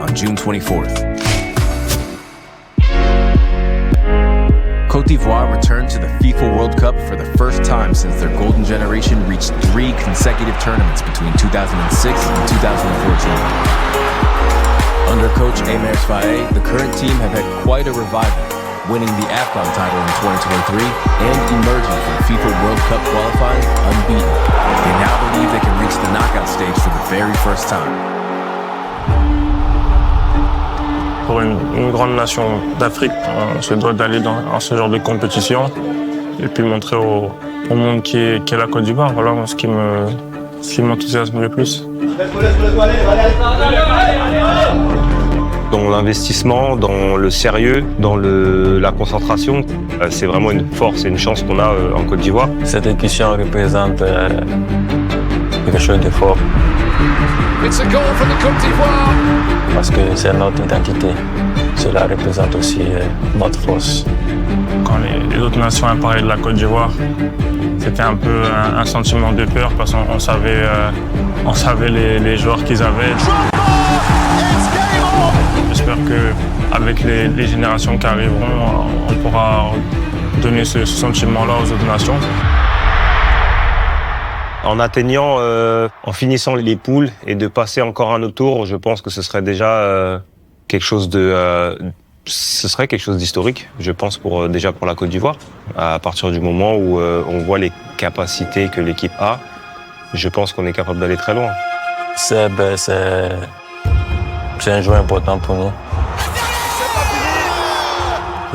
on June 24th. Côte d'Ivoire returned to the FIFA World Cup for the first time since their golden generation reached 3 consecutive tournaments between 2006 and 2014. Under coach Aimers Faye, the current team have had quite a revival, winning the AFCON title in 2023 and emerging from FIFA World Cup qualifying unbeaten. They now believe they can reach the knockout stage for the very first time. Pour une grande nation d'Afrique, on se doit d'aller dans ce genre de compétition et puis montrer au monde qui est la Côte d'Ivoire. Voilà ce qui m'enthousiasme le plus. Dans l'investissement, dans le sérieux, dans la concentration, c'est vraiment une force et une chance qu'on a en Côte d'Ivoire. Cette édition représente quelque chose de fort. It's a goal for the Côte d'Ivoire. Parce que c'est notre identité. Cela représente aussi notre force. Quand les autres nations ont parlé de la Côte d'Ivoire, c'était un peu un sentiment de peur parce qu'on savait les joueurs qu'ils avaient. J'espère qu'avec les générations qui arriveront, on pourra donner ce sentiment-là aux autres nations. En atteignant, en finissant les poules et de passer encore un autre tour, je pense que ce serait déjà quelque chose d'historique, je pense, déjà pour la Côte d'Ivoire. À partir du moment où on voit les capacités que l'équipe a, je pense qu'on est capable d'aller très loin. C'est un joueur important pour nous.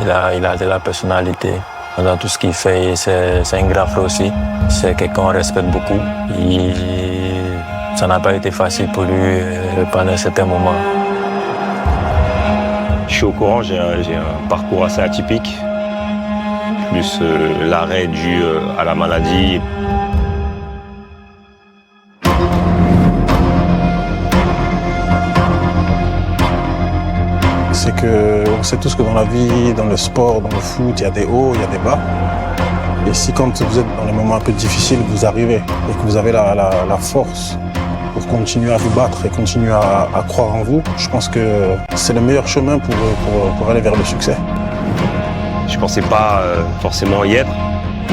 Il a de la personnalité. Dans tout ce qu'il fait, c'est un grand frère aussi. C'est quelqu'un qu'on respecte beaucoup. Ça n'a pas été facile pour lui pendant certains moments. Je suis au courant, j'ai un parcours assez atypique. Plus l'arrêt dû à la maladie. C'est qu'on sait tous que dans la vie, dans le sport, dans le foot, il y a des hauts, il y a des bas. Et si quand vous êtes dans les moments un peu difficiles, vous arrivez et que vous avez la force pour continuer à vous battre et continuer à croire en vous, je pense que c'est le meilleur chemin pour aller vers le succès. Je pensais pas forcément y être,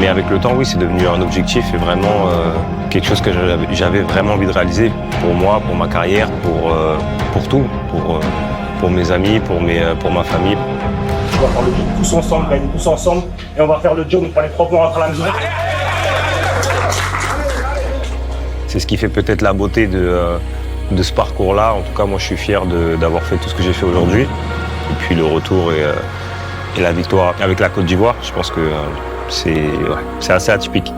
mais avec le temps, oui, c'est devenu un objectif et vraiment quelque chose que j'avais vraiment envie de réaliser pour moi, pour ma carrière, pour tout, pour mes amis, pour ma famille. On va faire le job tous ensemble, gagner tous ensemble, et on va faire le job, on prend les 3 points, on rentre à la maison. C'est ce qui fait peut-être la beauté de ce parcours-là. En tout cas, moi, je suis fier d'avoir fait tout ce que j'ai fait aujourd'hui. Et puis le retour et la victoire avec la Côte d'Ivoire, je pense que c'est assez atypique.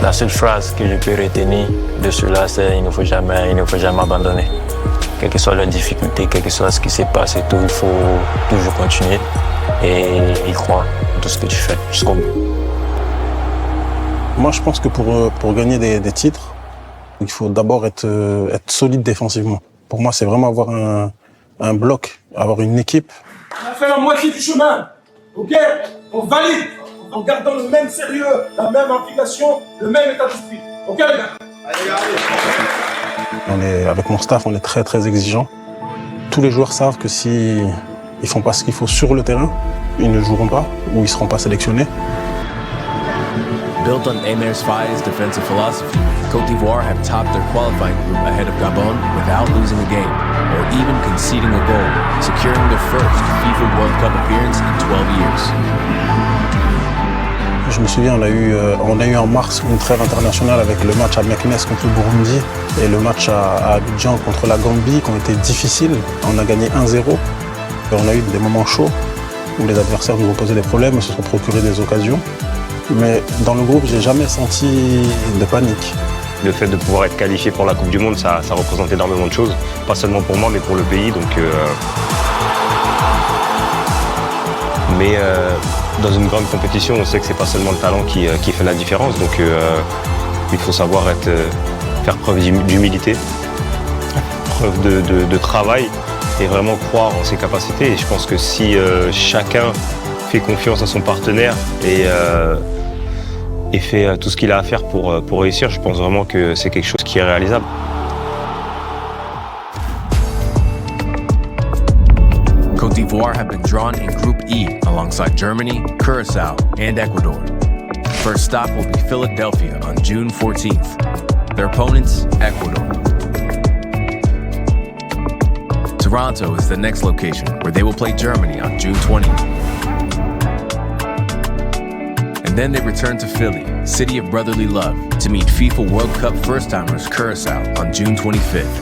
La seule phrase que je peux retenir de cela, c'est il ne faut jamais abandonner. Quelles que soient les difficultés, quel que soit ce qui s'est passé, il faut toujours continuer et y croire dans tout ce que tu fais jusqu'au bout. Moi, je pense que pour gagner des titres, il faut d'abord être solide défensivement. Pour moi, c'est vraiment avoir un bloc, avoir une équipe. On a fait la moitié du chemin, ok? On valide, en gardant le même sérieux, la même implication, le même état d'esprit. Ok les gars? Allez. Avec mon staff, on est très très exigeants. Tous les joueurs savent que si ils font pas ce qu'il faut sur le terrain, ils ne joueront pas ou ils seront pas sélectionnés. Built on Aimers Faye's defensive philosophy, Côte d'Ivoire have topped their qualifying group ahead of Gabon without losing a game or even conceding a goal, securing their first FIFA World Cup appearance in 12 years. Je me souviens, on a eu en mars une trêve internationale avec le match à Meknes contre le Burundi et le match à Abidjan contre la Gambie qui ont été difficiles. On a gagné 1-0 et on a eu des moments chauds où les adversaires nous ont posé des problèmes et se sont procurés des occasions. Mais dans le groupe, j'ai jamais senti de panique. Le fait de pouvoir être qualifié pour la Coupe du Monde, ça représente énormément de choses. Pas seulement pour moi, mais pour le pays. Mais dans une grande compétition, on sait que c'est pas seulement le talent qui fait la différence. Donc il faut savoir faire preuve d'humilité, preuve de travail et vraiment croire en ses capacités. Et je pense que si chacun fait confiance à son partenaire et fait tout ce qu'il a à faire pour réussir. Je pense vraiment que c'est quelque chose qui est réalisable. Côte d'Ivoire have been drawn in Group E alongside Germany, Curacao, and Ecuador. First stop will be Philadelphia on June 14th. Their opponents, Ecuador. Toronto is the next location, where they will play Germany on June 20th. And then they return to Philly, city of brotherly love, to meet FIFA World Cup first-timers Curacao on June 25th.